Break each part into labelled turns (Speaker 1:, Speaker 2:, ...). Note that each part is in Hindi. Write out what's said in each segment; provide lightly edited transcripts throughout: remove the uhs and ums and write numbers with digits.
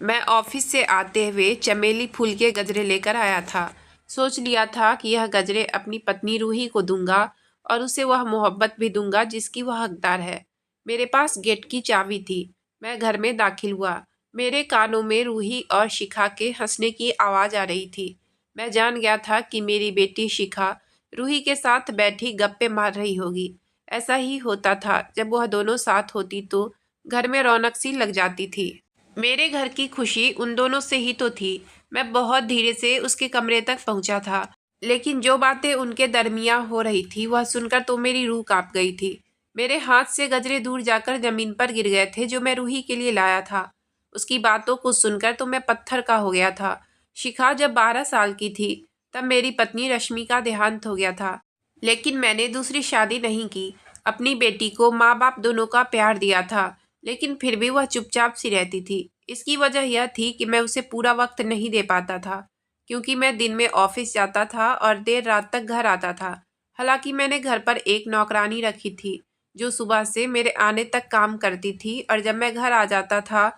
Speaker 1: मैं ऑफिस से आते हुए चमेली फूल के गजरे लेकर आया था। सोच लिया था कि यह गजरे अपनी पत्नी रूही को दूंगा और उसे वह मोहब्बत भी दूंगा जिसकी वह हकदार है। मेरे पास गेट की चाबी थी। मैं घर में दाखिल हुआ। मेरे कानों में रूही और शिखा के हंसने की आवाज़ आ रही थी। मैं जान गया था कि मेरी बेटी शिखा रूही के साथ बैठी गप्पे मार रही होगी। ऐसा ही होता था, जब वह दोनों साथ होती तो घर में रौनक सी लग जाती थी। मेरे घर की खुशी उन दोनों से ही तो थी। मैं बहुत धीरे से उसके कमरे तक पहुंचा था, लेकिन जो बातें उनके दरमियान हो रही थी वह सुनकर तो मेरी रूह कांप गई थी। मेरे हाथ से गजरे दूर जाकर जमीन पर गिर गए थे, जो मैं रूही के लिए लाया था। उसकी बातों को सुनकर तो मैं पत्थर का हो गया था। शिखा जब 12 साल की थी तब मेरी पत्नी रश्मि का देहांत हो गया था, लेकिन मैंने दूसरी शादी नहीं की। अपनी बेटी को माँ बाप दोनों का प्यार दिया था, लेकिन फिर भी वह चुपचाप सी रहती थी। इसकी वजह यह थी कि मैं उसे पूरा वक्त नहीं दे पाता था, क्योंकि मैं दिन में ऑफिस जाता था और देर रात तक घर आता था। हालांकि मैंने घर पर एक नौकरानी रखी थी, जो सुबह से मेरे आने तक काम करती थी, और जब मैं घर आ जाता था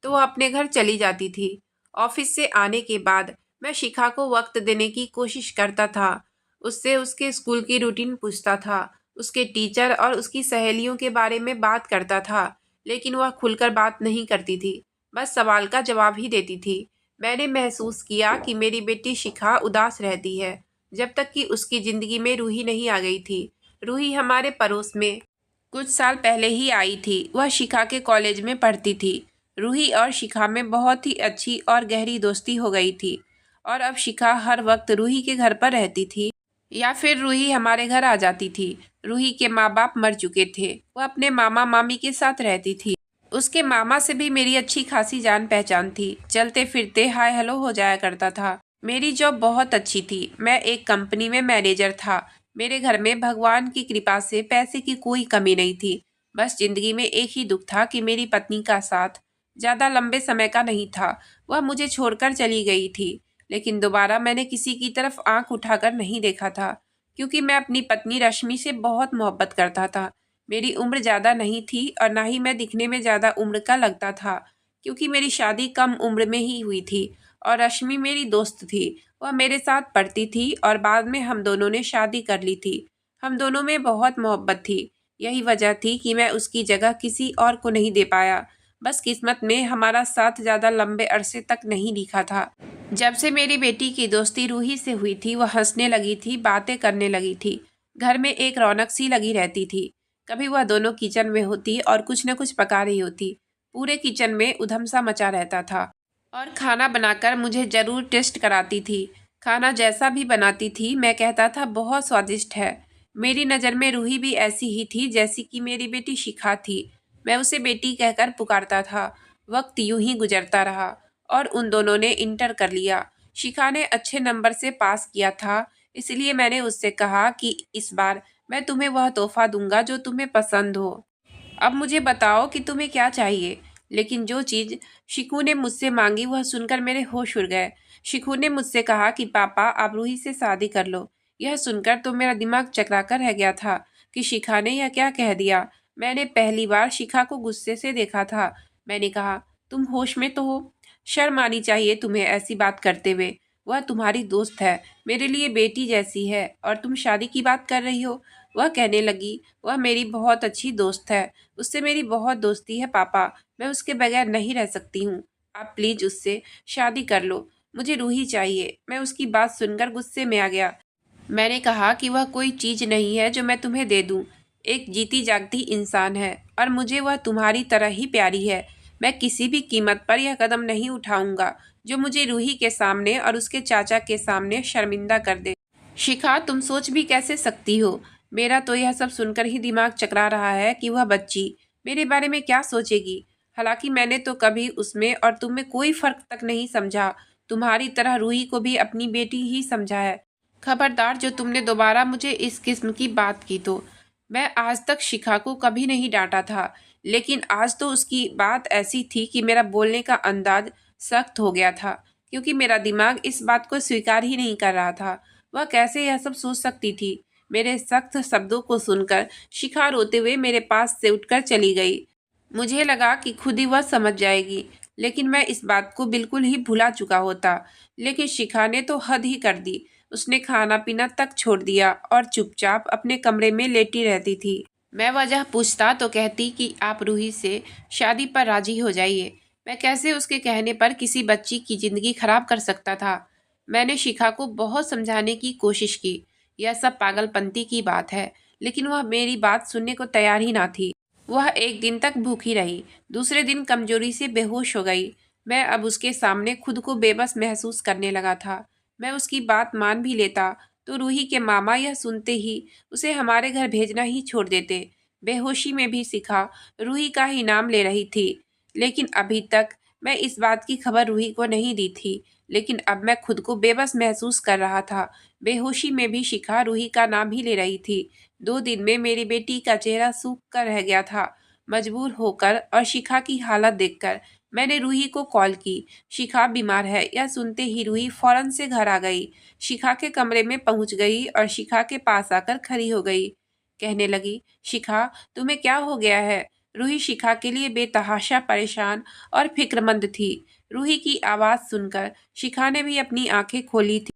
Speaker 1: तो वह अपने घर चली जाती थी। ऑफिस से आने के बाद मैं शिखा को वक्त देने की कोशिश करता था। उससे उसके स्कूल की रूटीन पूछता था, उसके टीचर और उसकी सहेलियों के बारे में बात करता था, लेकिन वह खुलकर बात नहीं करती थी, बस सवाल का जवाब ही देती थी। मैंने महसूस किया कि मेरी बेटी शिखा उदास रहती है, जब तक कि उसकी ज़िंदगी में रूही नहीं आ गई थी। रूही हमारे पड़ोस में कुछ साल पहले ही आई थी। वह शिखा के कॉलेज में पढ़ती थी। रूही और शिखा में बहुत ही अच्छी और गहरी दोस्ती हो गई थी, और अब शिखा हर वक्त रूही के घर पर रहती थी, या फिर रूही हमारे घर आ जाती थी। रूही के माँ बाप मर चुके थे। वह अपने मामा मामी के साथ रहती थी। उसके मामा से भी मेरी अच्छी खासी जान पहचान थी। चलते फिरते हाय हेलो हो जाया करता था। मेरी जॉब बहुत अच्छी थी। मैं एक कंपनी में मैनेजर था। मेरे घर में भगवान की कृपा से पैसे की कोई कमी नहीं थी। बस जिंदगी में एक ही दुख था कि मेरी पत्नी का साथ ज़्यादा लंबे समय का नहीं था। वह मुझे छोड़कर चली गई थी, लेकिन दोबारा मैंने किसी की तरफ आंख उठाकर नहीं देखा था, क्योंकि मैं अपनी पत्नी रश्मि से बहुत मोहब्बत करता था। मेरी उम्र ज़्यादा नहीं थी और ना ही मैं दिखने में ज़्यादा उम्र का लगता था, क्योंकि मेरी शादी कम उम्र में ही हुई थी। और रश्मि मेरी दोस्त थी। वह मेरे साथ पढ़ती थी और बाद में हम दोनों ने शादी कर ली थी। हम दोनों में बहुत मोहब्बत थी। यही वजह थी कि मैं उसकी जगह किसी और को नहीं दे पाया। बस किस्मत में हमारा साथ ज़्यादा लंबे अरसे तक नहीं दिखा था। जब से मेरी बेटी की दोस्ती रूही से हुई थी, वह हंसने लगी थी, बातें करने लगी थी। घर में एक रौनक सी लगी रहती थी। कभी वह दोनों किचन में होती और कुछ न कुछ पका रही होती। पूरे किचन में उधम सा मचा रहता था, और खाना बनाकर मुझे जरूर टेस्ट कराती थी। खाना जैसा भी बनाती थी, मैं कहता था बहुत स्वादिष्ट है। मेरी नज़र में रूही भी ऐसी ही थी जैसी कि मेरी बेटी शिखा थी। मैं उसे बेटी कहकर पुकारता था। वक्त यूं ही गुजरता रहा और उन दोनों ने इंटर कर लिया। शिखा ने अच्छे नंबर से पास किया था, इसलिए मैंने उससे कहा कि इस बार मैं तुम्हें वह तोहफा दूंगा जो तुम्हें पसंद हो। अब मुझे बताओ कि तुम्हें क्या चाहिए। लेकिन जो चीज़ शिकू ने मुझसे मांगी वह सुनकर मेरे होश उड़ गए। शिकू ने मुझसे कहा कि पापा आप रूही से शादी कर लो। यह सुनकर तो मेरा दिमाग चकराकर रह गया था कि शिखा ने यह क्या कह दिया। मैंने पहली बार शिखा को गुस्से से देखा था। मैंने कहा, तुम होश में तो हो? शर्म आनी चाहिए तुम्हें ऐसी बात करते हुए। वह तुम्हारी दोस्त है, मेरे लिए बेटी जैसी है, और तुम शादी की बात कर रही हो। वह कहने लगी, वह मेरी बहुत अच्छी दोस्त है, उससे मेरी बहुत दोस्ती है पापा। मैं उसके बगैर नहीं रह सकती हूँ। आप प्लीज उससे शादी कर लो। मुझे रूही चाहिए। मैं उसकी बात सुनकर गुस्से में आ गया। मैंने कहा कि वह कोई चीज़ नहीं है जो मैं तुम्हें दे दूँ। एक जीती जागती इंसान है, और मुझे वह तुम्हारी तरह ही प्यारी है। मैं किसी भी कीमत पर यह कदम नहीं उठाऊंगा जो मुझे रूही के सामने और उसके चाचा के सामने शर्मिंदा कर दे। शिखा, तुम सोच भी कैसे सकती हो? मेरा तो यह सब सुनकर ही दिमाग चकरा रहा है कि वह बच्ची मेरे बारे में क्या सोचेगी। हालांकि मैंने तो कभी उसमें और तुम में कोई फर्क तक नहीं समझा। तुम्हारी तरह रूही को भी अपनी बेटी ही समझा है। खबरदार जो तुमने दोबारा मुझे इस किस्म की बात की तो। मैं आज तक शिखा को कभी नहीं डांटा था, लेकिन आज तो उसकी बात ऐसी थी कि मेरा बोलने का अंदाज सख्त हो गया था, क्योंकि मेरा दिमाग इस बात को स्वीकार ही नहीं कर रहा था। वह कैसे यह सब सोच सकती थी? मेरे सख्त शब्दों को सुनकर शिखा रोते हुए मेरे पास से उठकर चली गई। मुझे लगा कि खुद ही वह समझ जाएगी, लेकिन मैं इस बात को बिल्कुल ही भुला चुका होता। लेकिन शिखा ने तो हद ही कर दी। उसने खाना पीना तक छोड़ दिया और चुपचाप अपने कमरे में लेटी रहती थी। मैं वजह पूछता तो कहती कि आप रूही से शादी पर राजी हो जाइए। मैं कैसे उसके कहने पर किसी बच्ची की जिंदगी खराब कर सकता था। मैंने शिखा को बहुत समझाने की कोशिश की, यह सब पागलपंती की बात है, लेकिन वह मेरी बात सुनने को तैयार ही ना थी। वह एक दिन तक भूखी रही, दूसरे दिन कमजोरी से बेहोश हो गई। मैं अब उसके सामने खुद को बेबस महसूस करने लगा था। मैं उसकी बात मान भी लेता तो रूही के मामा यह सुनते ही उसे हमारे घर भेजना ही छोड़ देते। बेहोशी में भी शिखा रूही का ही नाम ले रही थी, लेकिन अभी तक मैं इस बात की खबर रूही को नहीं दी थी। लेकिन अब मैं खुद को बेबस महसूस कर रहा था। बेहोशी में भी शिखा रूही का नाम ही ले रही थी। 2 दिन में मेरी बेटी का चेहरा सूख कर रह गया था। मजबूर होकर और शिखा की हालत देखकर मैंने रूही को कॉल की। शिखा बीमार है यह सुनते ही रूही फौरन से घर आ गई। शिखा के कमरे में पहुंच गई और शिखा के पास आकर खड़ी हो गई। कहने लगी, शिखा तुम्हें क्या हो गया है? रूही शिखा के लिए बेतहाशा परेशान और फिक्रमंद थी। रूही की आवाज़ सुनकर शिखा ने भी अपनी आंखें खोली थी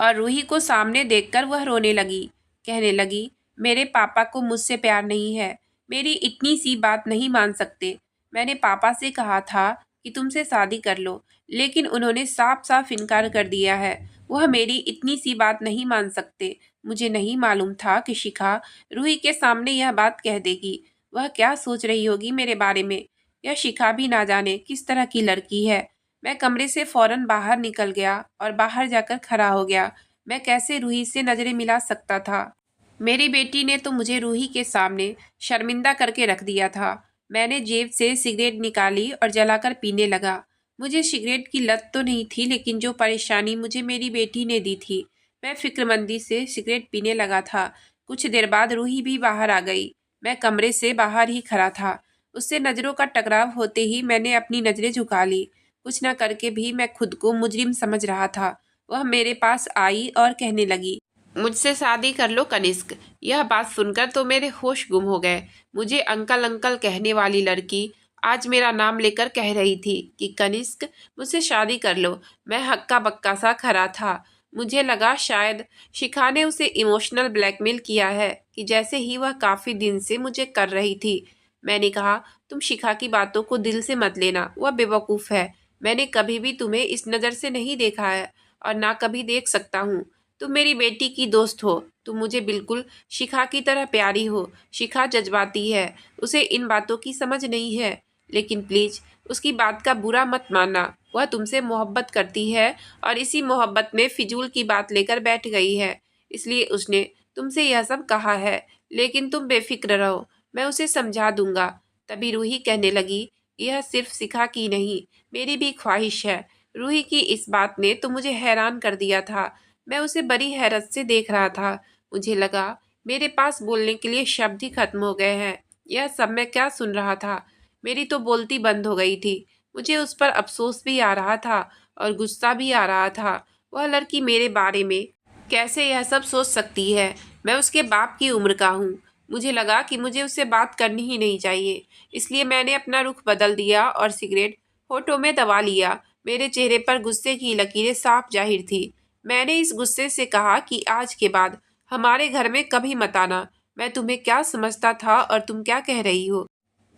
Speaker 1: और रूही को सामने देखकर वह रोने लगी। कहने लगी, मेरे पापा को मुझसे प्यार नहीं है। मेरी इतनी सी बात नहीं मान सकते। मैंने पापा से कहा था कि तुमसे शादी कर लो, लेकिन उन्होंने साफ साफ इनकार कर दिया है। वह मेरी इतनी सी बात नहीं मान सकते। मुझे नहीं मालूम था कि शिखा रूही के सामने यह बात कह देगी। वह क्या सोच रही होगी मेरे बारे में। यह शिखा भी ना जाने किस तरह की लड़की है। मैं कमरे से फौरन बाहर निकल गया और बाहर जाकर खड़ा हो गया। मैं कैसे रूही से नजरें मिला सकता था? मेरी बेटी ने तो मुझे रूही के सामने शर्मिंदा करके रख दिया था। मैंने जेब से सिगरेट निकाली और जलाकर पीने लगा। मुझे सिगरेट की लत तो नहीं थी, लेकिन जो परेशानी मुझे मेरी बेटी ने दी थी, मैं फिक्रमंदी से सिगरेट पीने लगा था। कुछ देर बाद रूही भी बाहर आ गई। मैं कमरे से बाहर ही खड़ा था। उससे नज़रों का टकराव होते ही मैंने अपनी नज़रें झुका ली। कुछ न करके भी मैं खुद को मुजरिम समझ रहा था। वह मेरे पास आई और कहने लगी, मुझसे शादी कर लो कनिष्क। यह बात सुनकर तो मेरे होश गुम हो गए। मुझे अंकल अंकल कहने वाली लड़की आज मेरा नाम लेकर कह रही थी कि कनिष्क मुझसे शादी कर लो। मैं हक्का बक्का सा खड़ा था। मुझे लगा शायद शिखा ने उसे इमोशनल ब्लैकमेल किया है, कि जैसे ही वह काफ़ी दिन से मुझे कर रही थी। मैंने कहा, तुम शिखा की बातों को दिल से मत लेना, वह बेवकूफ़ है। मैंने कभी भी तुम्हें इस नज़र से नहीं देखा है और ना कभी देख सकता हूँ। तुम मेरी बेटी की दोस्त हो। तुम मुझे बिल्कुल शिखा की तरह प्यारी हो। शिखा जज्बाती है, उसे इन बातों की समझ नहीं है। लेकिन प्लीज़ उसकी बात का बुरा मत मानना। वह तुमसे मोहब्बत करती है और इसी मोहब्बत में फिजूल की बात लेकर बैठ गई है, इसलिए उसने तुमसे यह सब कहा है। लेकिन तुम बेफिक्र रहो, मैं उसे समझा दूंगा। तभी रूही कहने लगी, यह सिर्फ शिखा की नहीं, मेरी भी ख्वाहिश है। रूही की इस बात ने तो मुझे हैरान कर दिया था। मैं उसे बड़ी हैरत से देख रहा था। मुझे लगा मेरे पास बोलने के लिए शब्द ही खत्म हो गए हैं। यह सब मैं क्या सुन रहा था? मेरी तो बोलती बंद हो गई थी। मुझे उस पर अफसोस भी आ रहा था और गुस्सा भी आ रहा था। वह लड़की मेरे बारे में कैसे यह सब सोच सकती है? मैं उसके बाप की उम्र का हूँ। मुझे लगा कि मुझे उससे बात करनी ही नहीं चाहिए, इसलिए मैंने अपना रुख बदल दिया और सिगरेट होठों में दबा लिया। मेरे चेहरे पर गुस्से की लकीरें साफ जाहिर थी। मैंने इस गुस्से से कहा कि आज के बाद हमारे घर में कभी मत आना। मैं तुम्हें क्या समझता था और तुम क्या कह रही हो?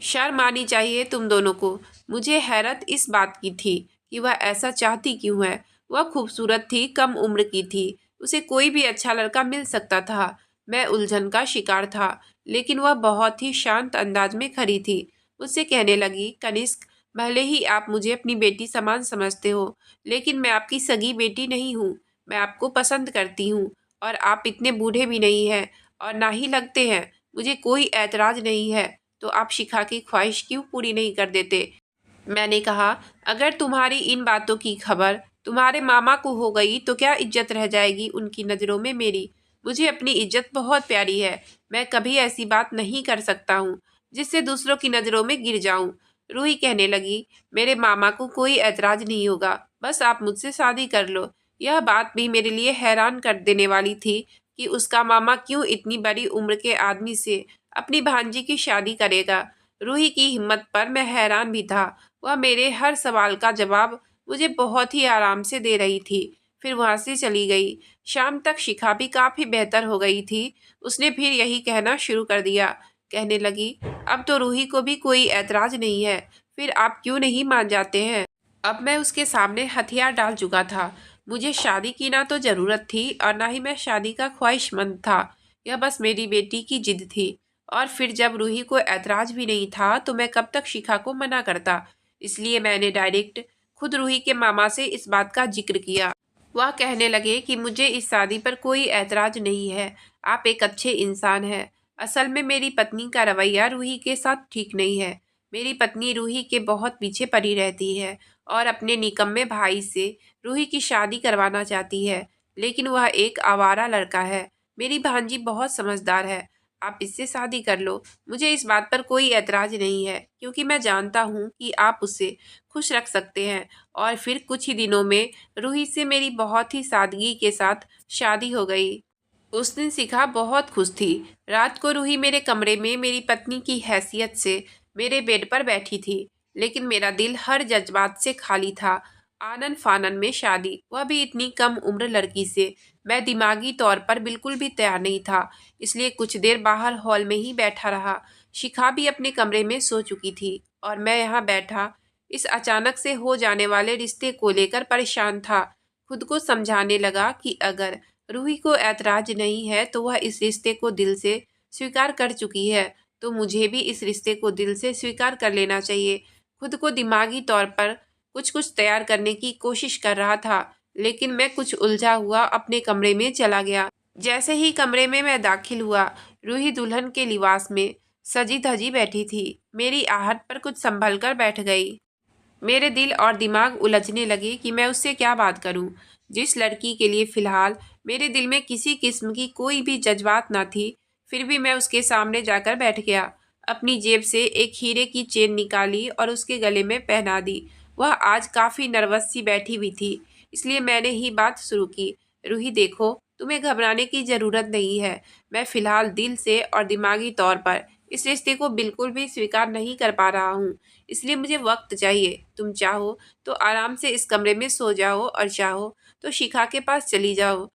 Speaker 1: शर्म आनी चाहिए तुम दोनों को। मुझे हैरत इस बात की थी कि वह ऐसा चाहती क्यों है। वह खूबसूरत थी, कम उम्र की थी, उसे कोई भी अच्छा लड़का मिल सकता था। मैं उलझन का शिकार था, लेकिन वह बहुत ही शांत अंदाज में खड़ी थी। मुझसे कहने लगी, कनिष्क, भले ही आप मुझे अपनी बेटी समान समझते हो, लेकिन मैं आपकी सगी बेटी नहीं हूँ। मैं आपको पसंद करती हूँ और आप इतने बूढ़े भी नहीं हैं और ना ही लगते हैं। मुझे कोई ऐतराज नहीं है, तो आप शिखा की ख्वाहिश क्यों पूरी नहीं कर देते? मैंने कहा, अगर तुम्हारी इन बातों की खबर तुम्हारे मामा को हो गई तो क्या इज्जत रह जाएगी उनकी नज़रों में मेरी? मुझे अपनी इज्जत बहुत प्यारी है। मैं कभी ऐसी बात नहीं कर सकता हूँ जिससे दूसरों की नज़रों में गिर जाऊँ। रूही कहने लगी, मेरे मामा को कोई ऐतराज नहीं होगा, बस आप मुझसे शादी कर लो। यह बात भी मेरे लिए हैरान कर देने वाली थी कि उसका मामा क्यों इतनी बड़ी उम्र के आदमी से अपनी भांजी की शादी करेगा। रूही की हिम्मत पर मैं हैरान भी था। वह मेरे हर सवाल का जवाब मुझे बहुत ही आराम से दे रही थी। फिर वहाँ से चली गई। शाम तक शिखा भी काफ़ी बेहतर हो गई थी। उसने फिर यही कहना शुरू कर दिया। कहने लगी, अब तो रूही को भी कोई ऐतराज़ नहीं है, फिर आप क्यों नहीं मान जाते हैं? अब मैं उसके सामने हथियार डाल चुका था। मुझे शादी की ना तो ज़रूरत थी और ना ही मैं शादी का ख्वाहिशमंद था। यह बस मेरी बेटी की जिद थी। और फिर जब रूही को ऐतराज़ भी नहीं था तो मैं कब तक शिखा को मना करता। इसलिए मैंने डायरेक्ट खुद रूही के मामा से इस बात का जिक्र किया। वह कहने लगे कि मुझे इस शादी पर कोई ऐतराज़ नहीं है। आप एक अच्छे इंसान हैं। असल में मेरी पत्नी का रवैया रूही के साथ ठीक नहीं है। मेरी पत्नी रूही के बहुत पीछे पड़ी रहती है और अपने निकम्मे भाई से रूही की शादी करवाना चाहती है। लेकिन वह एक आवारा लड़का है। मेरी भांजी बहुत समझदार है। आप इससे शादी कर लो। मुझे इस बात पर कोई ऐतराज़ नहीं है क्योंकि मैं जानता हूँ कि आप उसे खुश रख सकते हैं। और फिर कुछ ही दिनों में रूही से मेरी बहुत ही सादगी के साथ शादी हो गई। उस दिन शिखा बहुत खुश थी। रात को रूही मेरे कमरे में मेरी पत्नी की हैसियत से मेरे बेड पर बैठी थी, लेकिन मेरा दिल हर जज्बात से खाली था। आनन फानन में शादी, वह भी इतनी कम उम्र लड़की से। मैं दिमागी तौर पर बिल्कुल भी तैयार नहीं था, इसलिए कुछ देर बाहर हॉल में ही बैठा रहा। शिखा भी अपने कमरे में सो चुकी थी और मैं यहाँ बैठा इस अचानक से हो जाने वाले रिश्ते को लेकर परेशान था। खुद को समझाने लगा कि अगर रूही को ऐतराज नहीं है तो वह इस रिश्ते को दिल से स्वीकार कर चुकी है, तो मुझे भी इस रिश्ते को दिल से स्वीकार कर लेना चाहिए। खुद को दिमागी तौर पर कुछ कुछ तैयार करने की कोशिश कर रहा था, लेकिन मैं कुछ उलझा हुआ अपने कमरे में चला गया। जैसे ही कमरे में मैं दाखिल हुआ, रूही दुल्हन के लिबास में सजी धजी बैठी थी। मेरी आहट पर कुछ संभल कर बैठ गई। मेरे दिल और दिमाग उलझने लगे कि मैं उससे क्या बात करूं। जिस लड़की के लिए फिलहाल मेरे दिल में किसी किस्म की कोई भी जज्बात ना थी, फिर भी मैं उसके सामने जाकर बैठ गया। अपनी जेब से एक हीरे की चेन निकाली और उसके गले में पहना दी। वह आज काफ़ी नर्वस सी बैठी हुई थी, इसलिए मैंने ही बात शुरू की। रूही देखो, तुम्हें घबराने की ज़रूरत नहीं है। मैं फ़िलहाल दिल से और दिमागी तौर पर इस रिश्ते को बिल्कुल भी स्वीकार नहीं कर पा रहा हूँ, इसलिए मुझे वक्त चाहिए। तुम चाहो तो आराम से इस कमरे में सो जाओ और चाहो तो शिखा के पास चली जाओ।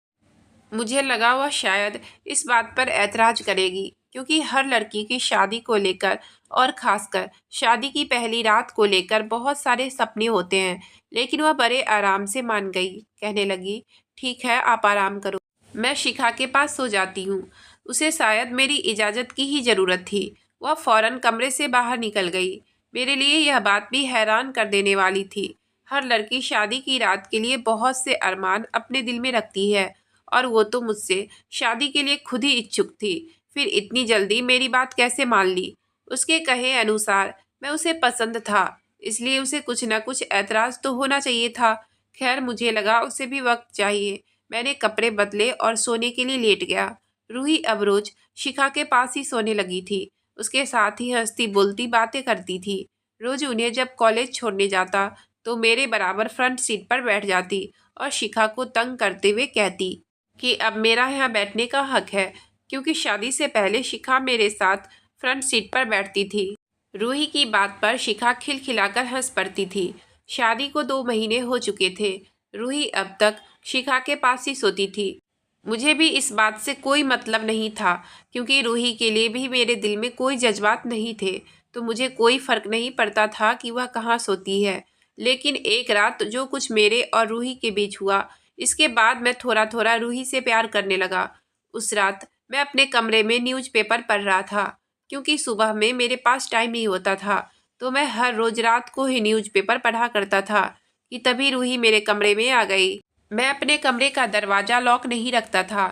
Speaker 1: मुझे लगा वह शायद इस बात पर ऐतराज करेगी, क्योंकि हर लड़की की शादी को लेकर और खासकर शादी की पहली रात को लेकर बहुत सारे सपने होते हैं। लेकिन वह बड़े आराम से मान गई। कहने लगी, ठीक है, आप आराम करो, मैं शिखा के पास सो जाती हूँ। उसे शायद मेरी इजाज़त की ही ज़रूरत थी। वह फौरन कमरे से बाहर निकल गई। मेरे लिए यह बात भी हैरान कर देने वाली थी। हर लड़की शादी की रात के लिए बहुत से अरमान अपने दिल में रखती है, और वो तो मुझसे शादी के लिए खुद ही इच्छुक थी। फिर इतनी जल्दी मेरी बात कैसे मान ली? उसके कहे अनुसार मैं उसे पसंद था, इसलिए उसे कुछ न कुछ ऐतराज़ तो होना चाहिए था। खैर, मुझे लगा उसे भी वक्त चाहिए। मैंने कपड़े बदले और सोने के लिए लेट गया। रूही अब रोज शिखा के पास ही सोने लगी थी। उसके साथ ही हंसती बोलती बातें करती थी। रोज उन्हें जब कॉलेज छोड़ने जाता तो मेरे बराबर फ्रंट सीट पर बैठ जाती और शिखा को तंग करते हुए कहती कि अब मेरा यहाँ बैठने का हक है, क्योंकि शादी से पहले शिखा मेरे साथ फ्रंट सीट पर बैठती थी। रूही की बात पर शिखा खिलखिलाकर हंस पड़ती थी। शादी को 2 महीने हो चुके थे। रूही अब तक शिखा के पास ही सोती थी। मुझे भी इस बात से कोई मतलब नहीं था, क्योंकि रूही के लिए भी मेरे दिल में कोई जज्बात नहीं थे, तो मुझे कोई फ़र्क नहीं पड़ता था कि वह कहाँ सोती है। लेकिन एक रात जो कुछ मेरे और रूही के बीच हुआ, इसके बाद मैं थोड़ा थोड़ा रूही से प्यार करने लगा। उस रात मैं अपने कमरे में न्यूज़पेपर पढ़ रहा था, क्योंकि सुबह में मेरे पास टाइम नहीं होता था, तो मैं हर रोज़ रात को ही न्यूज़पेपर पढ़ा करता था कि तभी रूही मेरे कमरे में आ गई। मैं अपने कमरे का दरवाज़ा लॉक नहीं रखता था।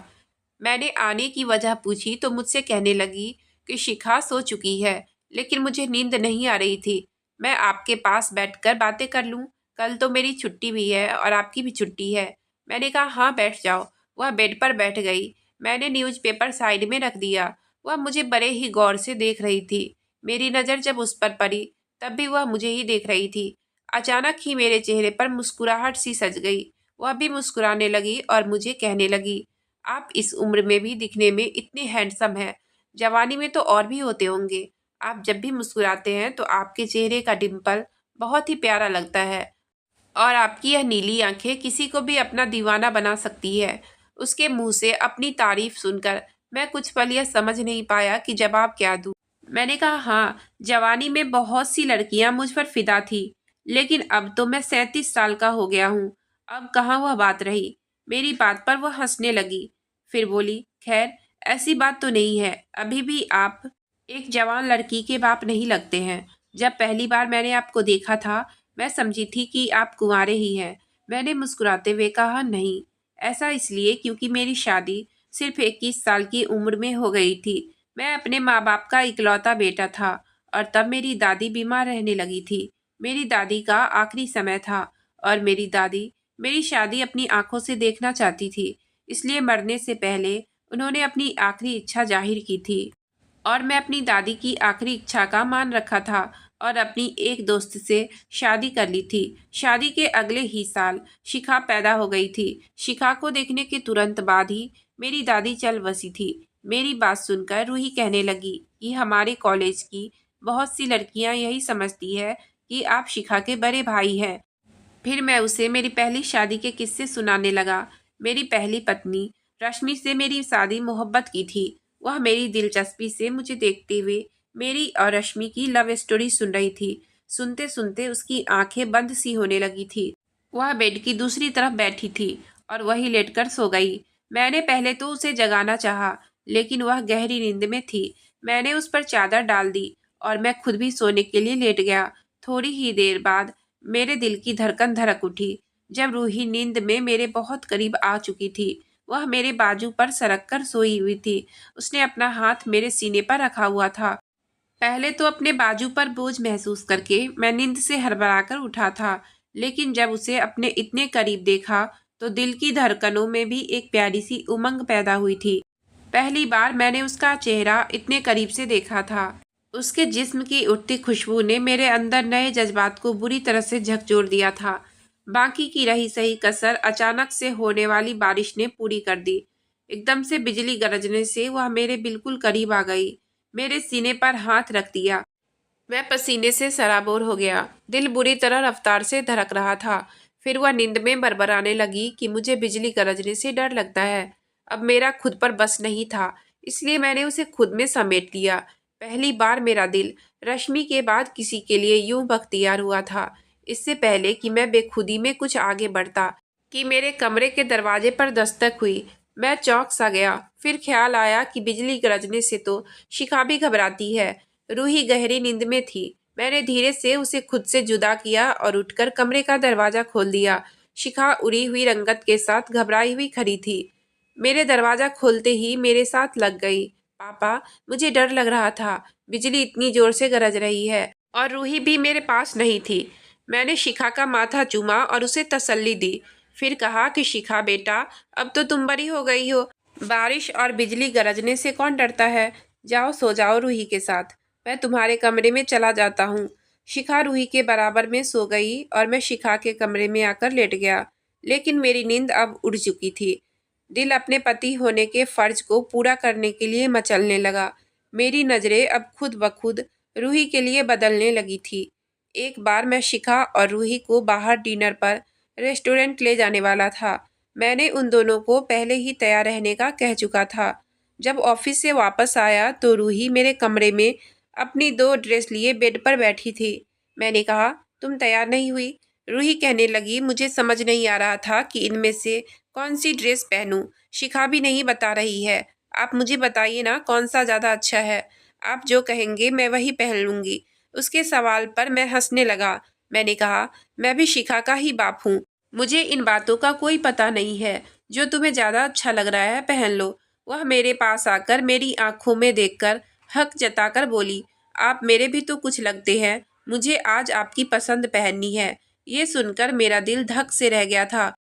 Speaker 1: मैंने आने की वजह पूछी तो मुझसे कहने लगी कि शिखा सो चुकी है, लेकिन मुझे नींद नहीं आ रही थी। मैं आपके पास बैठकर बातें कर लूं? कल तो मेरी छुट्टी भी है और आपकी भी छुट्टी है। मैंने कहा, हाँ, बैठ जाओ। वह बेड पर बैठ गई। मैंने न्यूज़पेपर साइड में रख दिया। वह मुझे बड़े ही गौर से देख रही थी। मेरी नज़र जब उस पर पड़ी, तब भी वह मुझे ही देख रही थी। अचानक ही मेरे चेहरे पर मुस्कुराहट सी सज गई। वह भी मुस्कुराने लगी और मुझे कहने लगी, आप इस उम्र में भी दिखने में इतने हैंडसम हैं। जवानी में तो और भी होते होंगे। आप जब भी मुस्कुराते हैं तो आपके चेहरे का डिम्पल बहुत ही प्यारा लगता है और आपकी यह नीली आंखें किसी को भी अपना दीवाना बना सकती है। उसके मुंह से अपनी तारीफ सुनकर मैं कुछ पल यह समझ नहीं पाया कि जवाब क्या दूं। मैंने कहा, हाँ, जवानी में बहुत सी लड़कियां मुझ पर फिदा थी, लेकिन अब तो मैं 37 साल का हो गया हूँ। अब कहाँ वह बात रही। मेरी बात पर वह हंसने लगी। फिर बोली, खैर, ऐसी बात तो नहीं है, अभी भी आप एक जवान लड़की के बाप नहीं लगते हैं। जब पहली बार मैंने आपको देखा था, मैं समझी थी कि आप कुंवारे ही हैं। मैंने मुस्कुराते हुए कहा, नहीं, ऐसा इसलिए क्योंकि मेरी शादी सिर्फ 21 साल की उम्र में हो गई थी। मैं अपने माँ बाप का इकलौता बेटा था और तब मेरी दादी बीमार रहने लगी थी। मेरी दादी का आखिरी समय था और मेरी दादी मेरी शादी अपनी आंखों से देखना चाहती थी। इसलिए मरने से पहले उन्होंने अपनी आखिरी इच्छा जाहिर की थी और मैं अपनी दादी की आखिरी इच्छा का मान रखा था और अपनी एक दोस्त से शादी कर ली थी। शादी के अगले ही साल शिखा पैदा हो गई थी। शिखा को देखने के तुरंत बाद ही मेरी दादी चल बसी थी। मेरी बात सुनकर रूही कहने लगी कि हमारे कॉलेज की बहुत सी लड़कियां यही समझती है कि आप शिखा के बड़े भाई हैं। फिर मैं उसे मेरी पहली शादी के किस्से सुनाने लगा। मेरी पहली पत्नी रश्मि से मेरी शादी मोहब्बत की थी। वह मेरी दिलचस्पी से मुझे देखते हुए मेरी और रश्मि की लव स्टोरी सुन रही थी। सुनते सुनते उसकी आंखें बंद सी होने लगी थी। वह बेड की दूसरी तरफ बैठी थी और वही लेटकर सो गई। मैंने पहले तो उसे जगाना चाहा, लेकिन वह गहरी नींद में थी। मैंने उस पर चादर डाल दी और मैं खुद भी सोने के लिए लेट गया। थोड़ी ही देर बाद मेरे दिल की धड़कन धड़क उठी। जब रूही नींद में मेरे बहुत करीब आ चुकी थी, वह मेरे बाजू पर सरक कर सोई हुई थी। उसने अपना हाथ मेरे सीने पर रखा हुआ था। पहले तो अपने बाजू पर बोझ महसूस करके मैं नींद से हड़बड़ाकर उठा था, लेकिन जब उसे अपने इतने करीब देखा तो दिल की धड़कनों में भी एक प्यारी सी उमंग पैदा हुई थी। पहली बार मैंने उसका चेहरा इतने करीब से देखा था। उसके जिस्म की उठती खुशबू ने मेरे अंदर नए जज्बात को बुरी तरह से झकझोर दिया था। बाकी की रही सही कसर अचानक से होने वाली बारिश ने पूरी कर दी। एकदम से बिजली गरजने से वह मेरे बिल्कुल करीब आ गई। मेरे सीने पर हाथ रख दिया। मैं पसीने से सराबोर हो गया। दिल बुरी तरह रफ्तार से धड़क रहा था। फिर वह नींद में बरबराने लगी कि मुझे बिजली गरजने से डर लगता है। अब मेरा खुद पर बस नहीं था, इसलिए मैंने उसे खुद में समेट लिया। पहली बार मेरा दिल रश्मि के बाद किसी के लिए यूं बख्तियार हुआ था। इससे पहले कि मैं बेखुदी में कुछ आगे बढ़ता कि मेरे कमरे के दरवाजे पर दस्तक हुई। मैं चौंक सा गया। फिर ख्याल आया कि बिजली गरजने से तो शिखा भी घबराती है। रूही गहरी नींद में थी। मैंने धीरे से उसे खुद से जुदा किया और उठकर कमरे का दरवाजा खोल दिया। शिखा उड़ी हुई रंगत के साथ घबराई हुई खड़ी थी। मेरे दरवाजा खोलते ही मेरे साथ लग गई। पापा, मुझे डर लग रहा था। बिजली इतनी जोर से गरज रही है और रूही भी मेरे पास नहीं थी। मैंने शिखा का माथा चूमा और उसे तसल्ली दी। फिर कहा कि शिखा बेटा, अब तो तुम बड़ी हो गई हो। बारिश और बिजली गरजने से कौन डरता है। जाओ सो जाओ रूही के साथ। मैं तुम्हारे कमरे में चला जाता हूँ। शिखा रूही के बराबर में सो गई और मैं शिखा के कमरे में आकर लेट गया। लेकिन मेरी नींद अब उड़ चुकी थी। दिल अपने पति होने के फर्ज को पूरा करने के लिए मचलने लगा। मेरी नज़रें अब खुद ब खुद रूही के लिए बदलने लगी थी। एक बार मैं शिखा और रूही को बाहर डिनर पर रेस्टोरेंट ले जाने वाला था। मैंने उन दोनों को पहले ही तैयार रहने का कह चुका था। जब ऑफिस से वापस आया तो रूही मेरे कमरे में अपनी 2 ड्रेस लिए बेड पर बैठी थी। मैंने कहा, तुम तैयार नहीं हुई? रूही कहने लगी, मुझे समझ नहीं आ रहा था कि इनमें से कौन सी ड्रेस पहनूं। शिखा भी नहीं बता रही है। आप मुझे बताइए ना, कौन सा ज़्यादा अच्छा है। आप जो कहेंगे मैं वही पहन लूँगी। उसके सवाल पर मैं हंसने लगा। मैंने कहा, मैं भी शिखा का ही बाप हूँ। मुझे इन बातों का कोई पता नहीं है। जो तुम्हें ज़्यादा अच्छा लग रहा है पहन लो। वह मेरे पास आकर मेरी आंखों में देखकर हक जताकर बोली, आप मेरे भी तो कुछ लगते हैं। मुझे आज आपकी पसंद पहननी है। ये सुनकर मेरा दिल धक से रह गया था।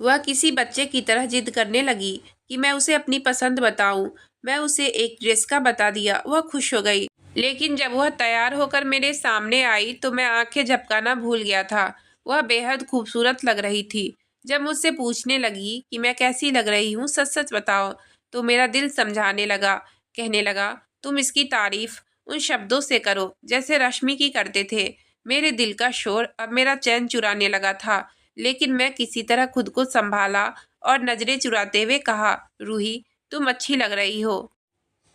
Speaker 1: वह किसी बच्चे की तरह जिद करने लगी कि मैं उसे अपनी पसंद बताऊं। मैं उसे एक ड्रेस का बता दिया। वह खुश हो गई। लेकिन जब वह तैयार होकर मेरे सामने आई तो मैं आंखें झपकाना भूल गया था। वह बेहद खूबसूरत लग रही थी। जब मुझसे पूछने लगी कि मैं कैसी लग रही हूँ, सच सच बताओ, तो मेरा दिल समझाने लगा। कहने लगा, तुम इसकी तारीफ उन शब्दों से करो जैसे रश्मि की करते थे। मेरे दिल का शोर अब मेरा चैन चुराने लगा था, लेकिन मैं किसी तरह खुद को संभाला और नजरें चुराते हुए कहा, रूही, तुम अच्छी लग रही हो।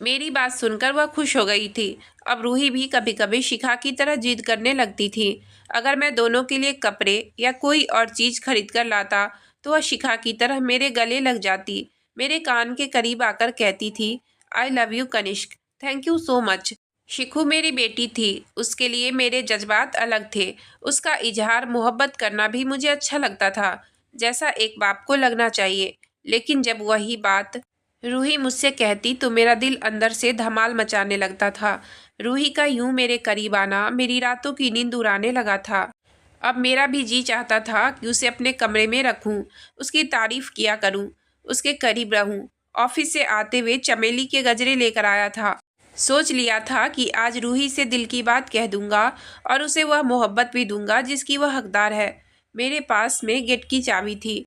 Speaker 1: मेरी बात सुनकर वह खुश हो गई थी। अब रूही भी कभी कभी शिखा की तरह जिद करने लगती थी। अगर मैं दोनों के लिए कपड़े या कोई और चीज खरीद कर लाता तो वह शिखा की तरह मेरे गले लग जाती, मेरे कान के करीब आकर कहती थी, I love you Kanishk, thank you so much. Shikhu मेरी बेटी थी, उसके लिए मेरे जज्बात अलग थे। उसका इजहार मोहब्बत करना भी मुझे अच्छा लगता था, जैसा एक बाप को लगना चाहिए। लेकिन जब वही बात रूही मुझसे कहती तो मेरा दिल अंदर से धमाल मचाने लगता था। रूही का यूं मेरे करीब आना मेरी रातों की नींद उड़ाने लगा था। अब मेरा भी जी चाहता था कि उसे अपने कमरे में रखूं, उसकी तारीफ किया करूं, उसके करीब रहूं। ऑफिस से आते हुए चमेली के गजरे लेकर आया था। सोच लिया था कि आज रूही से दिल की बात कह दूंगा और उसे वह मोहब्बत भी दूंगा जिसकी वह हकदार है। मेरे पास में गेट की चाबी थी।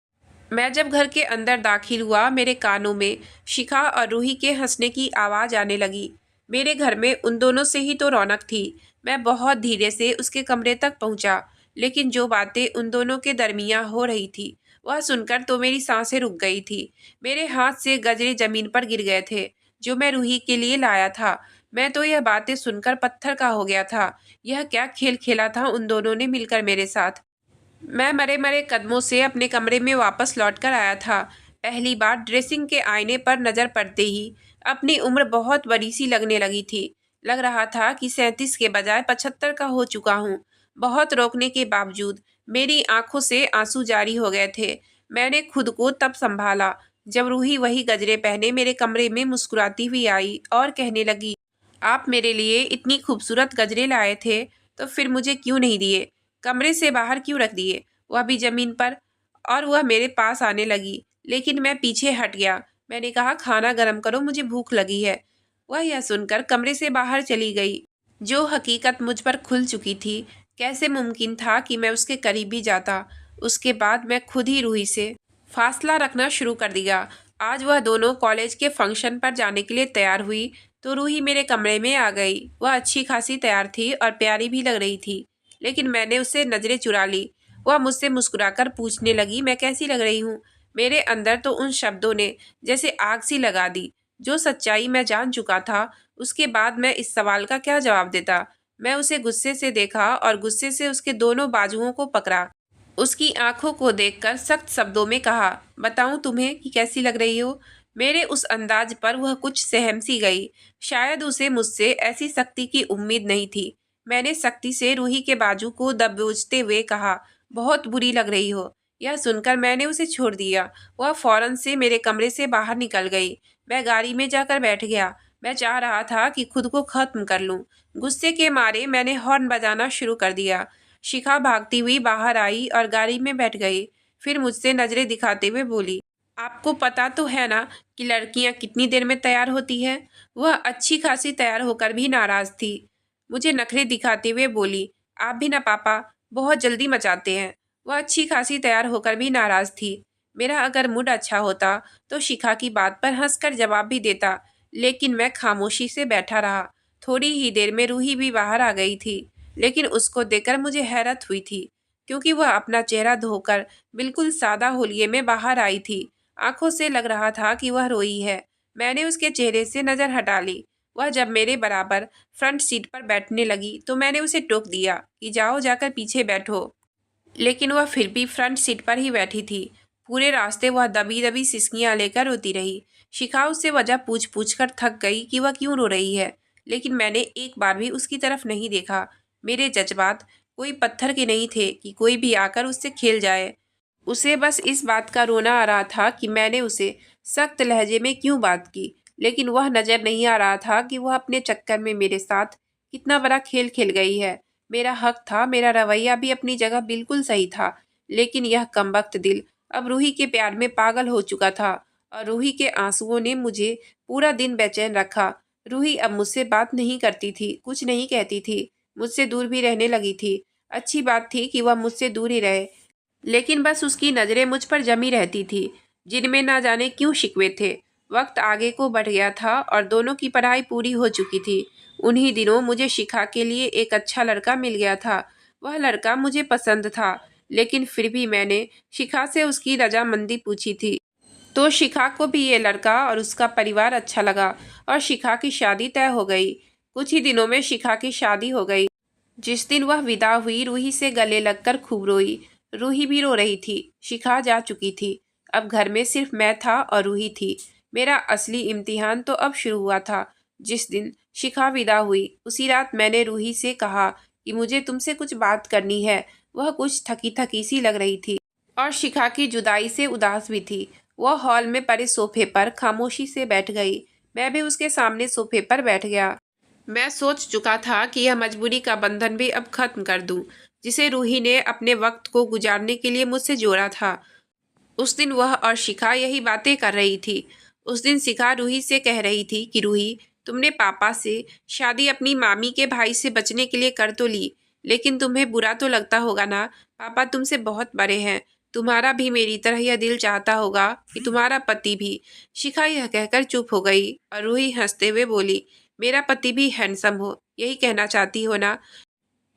Speaker 1: मैं जब घर के अंदर दाखिल हुआ, मेरे कानों में शिखा और रूही के हंसने की आवाज़ आने लगी। मेरे घर में उन दोनों से ही तो रौनक थी। मैं बहुत धीरे से उसके कमरे तक पहुंचा, लेकिन जो बातें उन दोनों के दरमियां हो रही थी वह सुनकर तो मेरी सांसें रुक गई थी। मेरे हाथ से गजरे जमीन पर गिर गए थे जो मैं रूही के लिए लाया था। मैं तो यह बातें सुनकर पत्थर का हो गया था। यह क्या खेल खेला था उन दोनों ने मिलकर मेरे साथ। मैं मरे मरे कदमों से अपने कमरे में वापस लौट कर आया था। पहली बार ड्रेसिंग के आईने पर नजर पड़ते ही अपनी उम्र बहुत बड़ी सी लगने लगी थी। लग रहा था कि 37 के बजाय 75 का हो चुका हूँ। बहुत रोकने के बावजूद मेरी आंखों से आंसू जारी हो गए थे। मैंने खुद को तब संभाला जब रूही वही गजरे पहने मेरे कमरे में मुस्कुराती हुई आई और कहने लगी, आप मेरे लिए इतनी खूबसूरत गजरे लाए थे तो फिर मुझे क्यों नहीं दिए? कमरे से बाहर क्यों रख दिए, वह भी जमीन पर? और वह मेरे पास आने लगी, लेकिन मैं पीछे हट गया। मैंने कहा, खाना गर्म करो, मुझे भूख लगी है। वह यह सुनकर कमरे से बाहर चली गई। जो हकीकत मुझ पर खुल चुकी थी, कैसे मुमकिन था कि मैं उसके करीब भी जाता। उसके बाद मैं खुद ही रूही से फासला रखना शुरू कर दिया। आज वह दोनों कॉलेज के फंक्शन पर जाने के लिए तैयार हुई तो रूही मेरे कमरे में आ गई। वह अच्छी खासी तैयार थी और प्यारी भी लग रही थी, लेकिन मैंने उससे नजरें चुरा ली। वह मुझसे मुस्कुराकर पूछने लगी, मैं कैसी लग रही हूँ? मेरे अंदर तो उन शब्दों ने जैसे आग सी लगा दी। जो सच्चाई मैं जान चुका था, उसके बाद मैं इस सवाल का क्या जवाब देता? मैं उसे गुस्से से देखा और गुस्से से उसके दोनों बाजुओं को पकड़ा। उसकी आंखों को देखकर सख्त शब्दों में कहा, बताऊं तुम्हें कि कैसी लग रही हो? मेरे उस अंदाज पर वह कुछ सहम सी गई। शायद उसे मुझसे ऐसी सख्ती की उम्मीद नहीं थी। मैंने सख्ती से रूही के बाजू को दबोचते हुए कहा, बहुत बुरी लग रही हो। यह सुनकर मैंने उसे छोड़ दिया। वह फौरन से मेरे कमरे से बाहर निकल गई। मैं गाड़ी में जाकर बैठ गया। मैं चाह रहा था कि खुद को खत्म कर लूं। गुस्से के मारे मैंने हॉर्न बजाना शुरू कर दिया। शिखा भागती हुई बाहर आई और गाड़ी में बैठ गई। फिर मुझसे नजरें दिखाते हुए बोली, आपको पता तो है ना कि लड़कियां कितनी देर में तैयार होती है? वह अच्छी खासी तैयार होकर भी नाराज थी। मुझे नखरे दिखाते हुए बोली, आप भी ना पापा, बहुत जल्दी मचाते हैं। वह अच्छी खासी तैयार होकर भी नाराज थी। मेरा अगर मूड अच्छा होता तो शिखा की बात पर हंसकर जवाब भी देता, लेकिन मैं खामोशी से बैठा रहा। थोड़ी ही देर में रूही भी बाहर आ गई थी, लेकिन उसको देखकर मुझे हैरत हुई थी, क्योंकि वह अपना चेहरा धोकर बिल्कुल सादा होलिये में बाहर आई थी। आंखों से लग रहा था कि वह रोई है। मैंने उसके चेहरे से नजर हटा ली। वह जब मेरे बराबर फ्रंट सीट पर बैठने लगी तो मैंने उसे टोक दिया कि जाओ, जाकर पीछे बैठो। लेकिन वह फिर भी फ्रंट सीट पर ही बैठी थी। पूरे रास्ते वह दबी दबी सिसकियां लेकर रोती रही। शिखा उससे वजह पूछ पूछ कर थक गई कि वह क्यों रो रही है, लेकिन मैंने एक बार भी उसकी तरफ नहीं देखा। मेरे जज्बात कोई पत्थर के नहीं थे कि कोई भी आकर उससे खेल जाए। उसे बस इस बात का रोना आ रहा था कि मैंने उसे सख्त लहजे में क्यों बात की, लेकिन वह नजर नहीं आ रहा था कि वह अपने चक्कर में मेरे साथ कितना बड़ा खेल खेल गई है। मेरा हक था, मेरा रवैया भी अपनी जगह बिल्कुल सही था, लेकिन यह कमबख्त दिल अब रूही के प्यार में पागल हो चुका था और रूही के आंसुओं ने मुझे पूरा दिन बेचैन रखा। रूही अब मुझसे बात नहीं करती थी, कुछ नहीं कहती थी, मुझसे दूर भी रहने लगी थी। अच्छी बात थी कि वह मुझसे दूर ही रहे, लेकिन बस उसकी नज़रें मुझ पर जमी रहती थी, जिनमें ना जाने क्यों शिकवे थे। वक्त आगे को बढ़ गया था और दोनों की पढ़ाई पूरी हो चुकी थी। उन्हीं दिनों मुझे शिखा के लिए एक अच्छा लड़का मिल गया था। वह लड़का मुझे पसंद था, लेकिन फिर भी मैंने शिखा से उसकी रजामंदी पूछी थी। तो शिखा को भी ये लड़का और उसका परिवार अच्छा लगा और शिखा की शादी तय हो गई। कुछ ही दिनों में शिखा की शादी हो गई। जिस दिन वह विदा हुई, रूही से गले लगकर खूब रोई। रूही भी रो रही थी। शिखा जा चुकी थी। अब घर में सिर्फ मैं था और रूही थी। मेरा असली इम्तिहान तो अब शुरू हुआ था। जिस दिन शिखा विदा हुई, उसी रात मैंने रूही से कहा कि मुझे तुमसे कुछ बात करनी है। वह कुछ थकी थकी सी लग रही थी और शिखा की जुदाई से उदास भी थी। वह हॉल में पड़े सोफे पर खामोशी से बैठ गई। मैं भी उसके सामने सोफे पर बैठ गया। मैं सोच चुका था कि यह मजबूरी का बंधन भी अब खत्म कर दूं, जिसे रूही ने अपने वक्त को गुजारने के लिए मुझसे जोड़ा था। उस दिन वह और शिखा यही बातें कर रही थी। उस दिन शिखा रूही से कह रही थी कि रूही, तुमने पापा से शादी अपनी मामी के भाई से बचने के लिए कर तो ली, लेकिन तुम्हें बुरा तो लगता होगा ना। पापा तुमसे बहुत बड़े हैं। तुम्हारा भी मेरी तरह यह दिल चाहता होगा कि तुम्हारा पति भी। शिखा यह कहकर चुप हो गई और रूही हंसते हुए बोली, मेरा पति भी हैंडसम हो, यही कहना चाहती हो ना।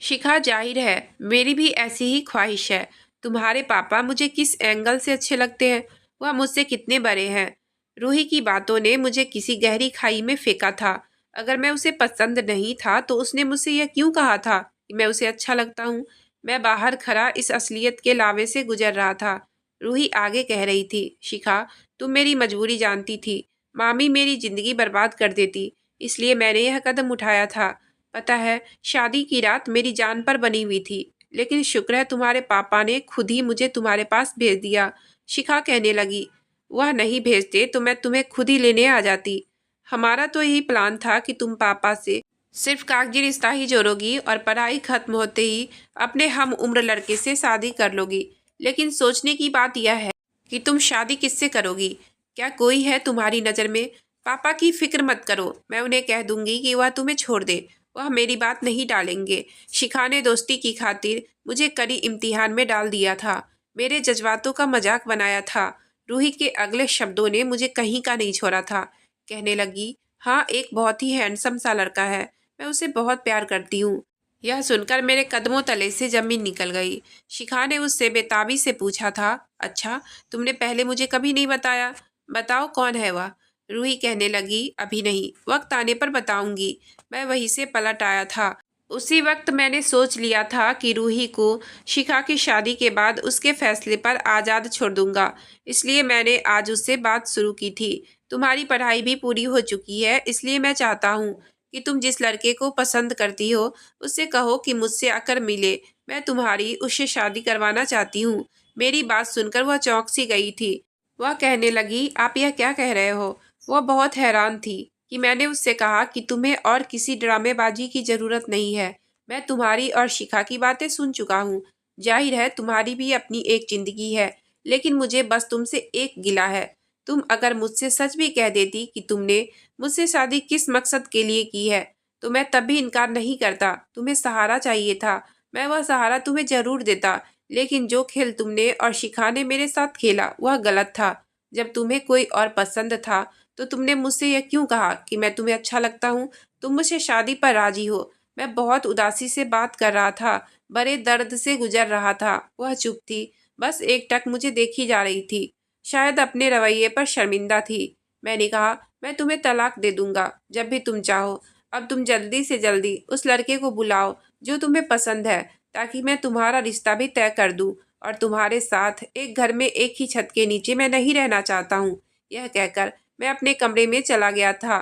Speaker 1: शिखा, जाहिर है मेरी भी ऐसी ही ख्वाहिश है। तुम्हारे पापा मुझे किस एंगल से अच्छे लगते हैं, वह मुझसे कितने बड़े हैं। रूही की बातों ने मुझे किसी गहरी खाई में फेंका था। अगर मैं उसे पसंद नहीं था तो उसने मुझसे यह क्यों कहा था कि मैं उसे अच्छा लगता हूँ। मैं बाहर खड़ा इस असलियत के लावे से गुजर रहा था। रूही आगे कह रही थी, शिखा, तुम मेरी मजबूरी जानती थी। मामी मेरी जिंदगी बर्बाद कर देती, इसलिए मैंने यह कदम उठाया था। पता है, शादी की रात मेरी जान पर बनी हुई थी, लेकिन शुक्र है तुम्हारे पापा ने खुद ही मुझे तुम्हारे पास भेज दिया। शिखा कहने लगी, वह नहीं भेजते तो मैं तुम्हें खुद ही लेने आ जाती। हमारा तो यही प्लान था कि तुम पापा से सिर्फ कागजी रिश्ता ही जोड़ोगी और पढ़ाई खत्म होते ही अपने हम उम्र लड़के से शादी कर लोगी। लेकिन सोचने की बात यह है कि तुम शादी किससे करोगी। क्या कोई है तुम्हारी नज़र में? पापा की फिक्र मत करो, मैं उन्हें कह दूंगी कि वह तुम्हें छोड़ दे। वह मेरी बात नहीं टालेंगे। शिखा ने दोस्ती की खातिर मुझे कड़ी इम्तिहान में डाल दिया था। मेरे जज्बातों का मजाक बनाया था। रूही के अगले शब्दों ने मुझे कहीं का नहीं छोड़ा था। कहने लगी, हाँ, एक बहुत ही हैंडसम सा लड़का है। मैं उसे बहुत प्यार करती हूँ। यह सुनकर मेरे कदमों तले से जमीन निकल गई। शिखा ने उससे बेताबी से पूछा था, अच्छा, तुमने पहले मुझे कभी नहीं बताया। बताओ कौन है वह। रूही कहने लगी, अभी नहीं, वक्त आने पर बताऊंगी। मैं वहीं से पलट आया था। उसी वक्त मैंने सोच लिया था कि रूही को शिखा की शादी के बाद उसके फैसले पर आज़ाद छोड़ दूंगा। इसलिए मैंने आज उससे बात शुरू की थी। तुम्हारी पढ़ाई भी पूरी हो चुकी है, इसलिए मैं चाहता हूँ कि तुम जिस लड़के को पसंद करती हो उससे कहो कि मुझसे आकर मिले। मैं तुम्हारी उससे शादी करवाना चाहती हूँ। मेरी बात सुनकर वह चौंक सी गई थी। वह कहने लगी, आप यह क्या कह रहे हो? वह बहुत हैरान थी कि मैंने उससे कहा कि तुम्हें और किसी ड्रामेबाजी की जरूरत नहीं है। मैं तुम्हारी और शिखा की बातें सुन चुका हूँ। जाहिर है तुम्हारी भी अपनी एक जिंदगी है, लेकिन मुझे बस तुमसे एक गिला है। तुम अगर मुझसे सच भी कह देती कि तुमने मुझसे शादी किस मकसद के लिए की है, तो मैं तब भी इनकार नहीं करता। तुम्हें सहारा चाहिए था, मैं वह सहारा तुम्हें जरूर देता। लेकिन जो खेल तुमने और शिखा ने मेरे साथ खेला वह गलत था। जब तुम्हें कोई और पसंद था तो तुमने मुझसे यह क्यों कहा कि मैं तुम्हें अच्छा लगता हूँ? तुम मुझसे शादी पर राजी हो। मैं बहुत उदासी से बात कर रहा था, बड़े दर्द से गुजर रहा था। वह चुप थी, बस एकटक मुझे देखी जा रही थी। शायद अपने रवैये पर शर्मिंदा थी। मैंने कहा, मैं तुम्हें तलाक दे दूंगा जब भी तुम चाहो। अब तुम जल्दी से जल्दी उस लड़के को बुलाओ जो तुम्हें पसंद है, ताकि मैं तुम्हारा रिश्ता भी तय कर दूं और तुम्हारे साथ एक घर में एक ही छत के नीचे मैं नहीं रहना चाहता हूँ। यह कहकर मैं अपने कमरे में चला गया था।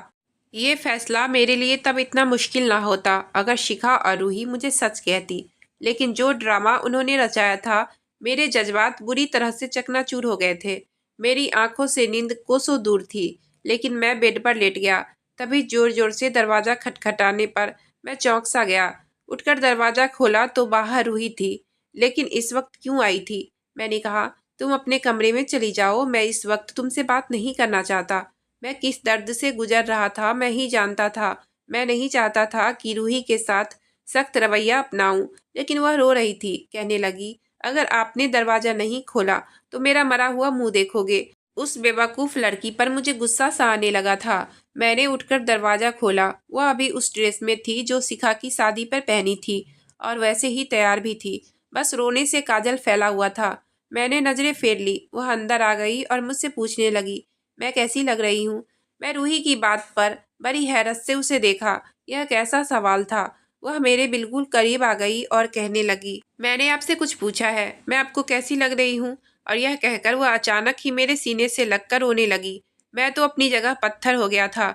Speaker 1: ये फैसला मेरे लिए तब इतना मुश्किल ना होता अगर शिखा और रूही मुझे सच कहती। लेकिन जो ड्रामा उन्होंने रचाया था, मेरे जज्बात बुरी तरह से चकनाचूर हो गए थे। मेरी आंखों से नींद कोसों दूर थी, लेकिन मैं बेड पर लेट गया। तभी जोर जोर से दरवाज़ा खटखटाने पर मैं चौंक सा गया। उठकर दरवाज़ा खोला तो बाहर रूही थी। लेकिन इस वक्त क्यों आई थी? मैंने कहा, तुम अपने कमरे में चली जाओ, मैं इस वक्त तुमसे बात नहीं करना चाहता। मैं किस दर्द से गुजर रहा था मैं ही जानता था। मैं नहीं चाहता था कि रूही के साथ सख्त रवैया अपनाऊं, लेकिन वह रो रही थी। कहने लगी, अगर आपने दरवाज़ा नहीं खोला तो मेरा मरा हुआ मुंह देखोगे। उस बेवकूफ़ लड़की पर मुझे गुस्सा सा आने लगा था। मैंने उठकर दरवाज़ा खोला। वह अभी उस ड्रेस में थी जो शिखा की शादी पर पहनी थी और वैसे ही तैयार भी थी। बस रोने से काजल फैला हुआ था। मैंने नजरें फेर ली। वह अंदर आ गई और मुझसे पूछने लगी, मैं कैसी लग रही हूँ? मैं रूही की बात पर बड़ी हैरत से उसे देखा। यह कैसा सवाल था? वह मेरे बिल्कुल करीब आ गई और कहने लगी, मैंने आपसे कुछ पूछा है, मैं आपको कैसी लग रही हूँ? और यह कहकर वह अचानक ही मेरे सीने से लगकर रोने लगी। मैं तो अपनी जगह पत्थर हो गया था।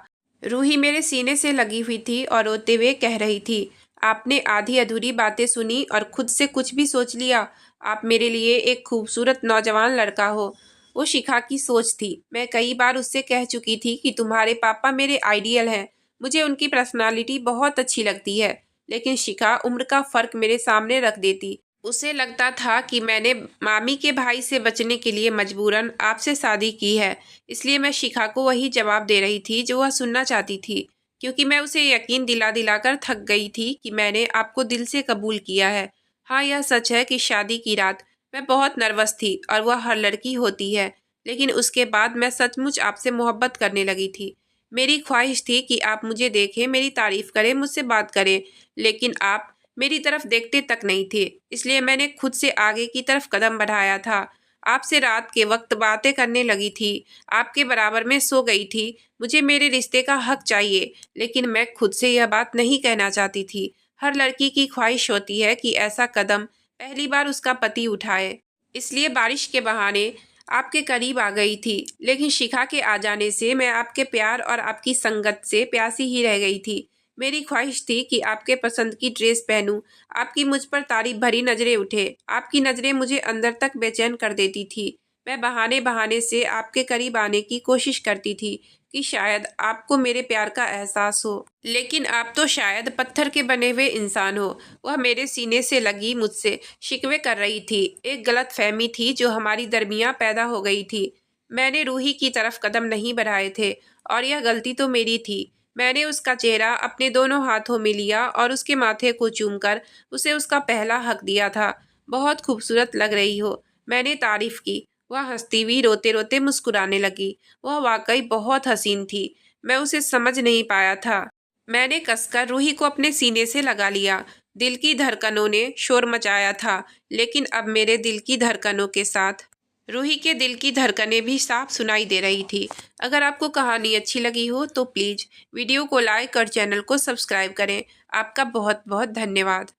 Speaker 1: रूही मेरे सीने से लगी हुई थी और रोते हुए कह रही थी, आपने आधी अधूरी बातें सुनी और खुद से कुछ भी सोच लिया। आप मेरे लिए एक खूबसूरत नौजवान लड़का हो। वो शिखा की सोच थी। मैं कई बार उससे कह चुकी थी कि तुम्हारे पापा मेरे आइडियल हैं। मुझे उनकी पर्सनालिटी बहुत अच्छी लगती है। लेकिन शिखा उम्र का फर्क मेरे सामने रख देती। उसे लगता था कि मैंने मामी के भाई से बचने के लिए मजबूरन आपसे शादी की है। इसलिए मैं शिखा को वही जवाब दे रही थी जो वह सुनना चाहती थी, क्योंकि मैं उसे यकीन दिला दिलाकर थक गई थी कि मैंने आपको दिल से कबूल किया है। हाँ, यह सच है कि शादी की रात मैं बहुत नर्वस थी और वह हर लड़की होती है। लेकिन उसके बाद मैं सचमुच आपसे मोहब्बत करने लगी थी। मेरी ख्वाहिश थी कि आप मुझे देखें, मेरी तारीफ करें, मुझसे बात करें। लेकिन आप मेरी तरफ देखते तक नहीं थे। इसलिए मैंने खुद से आगे की तरफ कदम बढ़ाया था। आपसे रात के वक्त बातें करने लगी थी। आपके बराबर में सो गई थी। मुझे मेरे रिश्ते का हक चाहिए, लेकिन मैं खुद से यह बात नहीं कहना चाहती थी। हर लड़की की ख्वाहिश होती है कि ऐसा कदम पहली बार उसका पति उठाए। इसलिए बारिश के बहाने आपके करीब आ गई थी। लेकिन शिखा के आ जाने से मैं आपके प्यार और आपकी संगत से प्यासी ही रह गई थी। मेरी ख्वाहिश थी कि आपके पसंद की ड्रेस पहनूं, आपकी मुझ पर तारीफ भरी नजरें उठे। आपकी नजरें मुझे अंदर तक बेचैन कर देती थी। मैं बहाने बहाने से आपके करीब आने की कोशिश करती थी कि शायद आपको मेरे प्यार का एहसास हो। लेकिन आप तो शायद पत्थर के बने हुए इंसान हो। वह मेरे सीने से लगी मुझसे शिकवे कर रही थी। एक गलत फहमी थी जो हमारी दरमियां पैदा हो गई थी। मैंने रूही की तरफ कदम नहीं बढ़ाए थे और यह गलती तो मेरी थी। मैंने उसका चेहरा अपने दोनों हाथों में लिया और उसके माथे को चूमकर उसे उसका पहला हक दिया था। बहुत खूबसूरत लग रही हो, मैंने तारीफ की। वह हंसती हुई रोते रोते मुस्कुराने लगी। वह वाकई बहुत हसीन थी। मैं उसे समझ नहीं पाया था। मैंने कसकर रूही को अपने सीने से लगा लिया। दिल की धड़कनों ने शोर मचाया था, लेकिन अब मेरे दिल की धड़कनों के साथ रूही के दिल की धड़कनें भी साफ सुनाई दे रही थी। अगर आपको कहानी अच्छी लगी हो तो प्लीज़ वीडियो को लाइक और चैनल को सब्सक्राइब करें। आपका बहुत बहुत धन्यवाद।